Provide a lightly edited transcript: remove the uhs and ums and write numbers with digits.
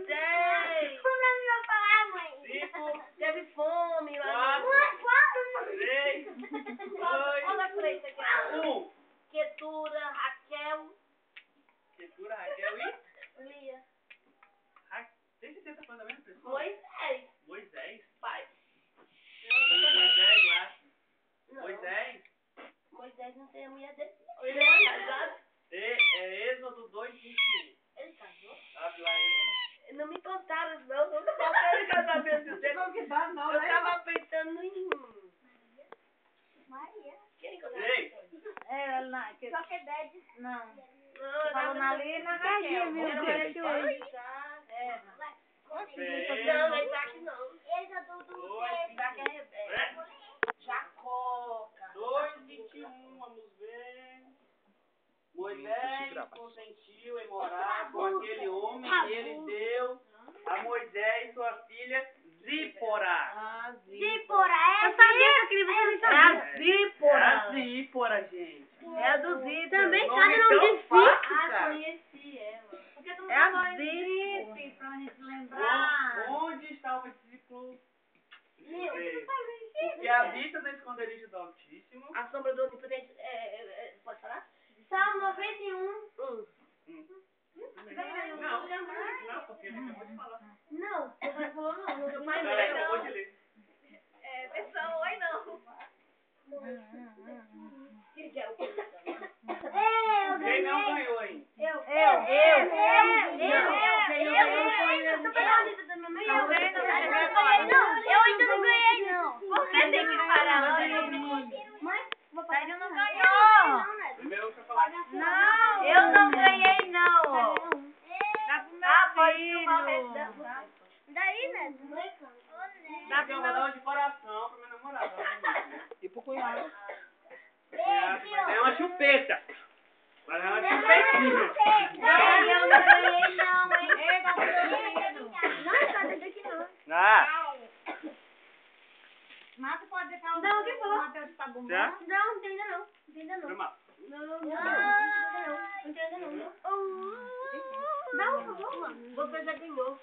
6. Como não me vai falar, mãe? 5. Teve fome lá. 3. 2. Olha a frente aqui. 1. Ketura, Raquel. Ketura, Raquel e... Lia. Tem certeza quando é a mesma pessoa? Moisés. Moisés? Pai. Moisés lá. Não. Moisés Não tem a mulher dele. Ele é casado? É Êxodo 2:21. Ele casou? Abre lá, Êxodo. Não me contaram, não. Não falei casamento dele. Não que dá, não, Eu né? tava pensando em... Maria. Quem que eu tava 3. pensando? Só que é 10. Não. Não, eu Falou tava na Lia e na Raquel. Era Moisés. Não, ele tá aqui não. Esse é do Isaac é rebelde. Jacó, cara. 2:21, vamos ver. Moisés consentiu em morar com aquele homem e ele deu a Moisés sua filha Zípora. Zípora, é Eu sabia que ele É a Zípora, gente. É a do Zip. Também Nome sabe o tão nome de fácil, Ah, cara. conheci ela. Por que tu não É a falou ainda? Zip, pra gente lembrar. Onde está o discípulo? Porque habita no esconderijo do Altíssimo. A sombra do Onipotente, pode falar? Salmo 91. Não, porque ele acabou de falar. Não, meu pai falou não. Meu pai Ela acabou de não. ler. Pessoal, oi não. Quem que é o povo? Eu Quem não ganhei. ganhou, hein? Eu Não. Eu ainda não ganhei, não. Por que tem que parar? Mãe, vou Mas eu não Eu ganhou. Primeiro o chocolate. Não, eu não ganhei, não. Dá pro meu Pode filho. filmar o resto da Daí, né? Então eu vou dar um de coração pra minha namorada. E pro cunhado. Vai ganhar uma chupeta. Vai ganhar uma chupetinha. Eu não ganhei, não, hein? Ei, dá pro meu filho. Não, cara, daqui não. Ah, Mata pode deixar o Não, quem falou? Matheus tá bom. já? Não, não tem ainda não. Não tem ainda não. Foi mal. Não tem ainda não. Não, por favor. Você já ganhou.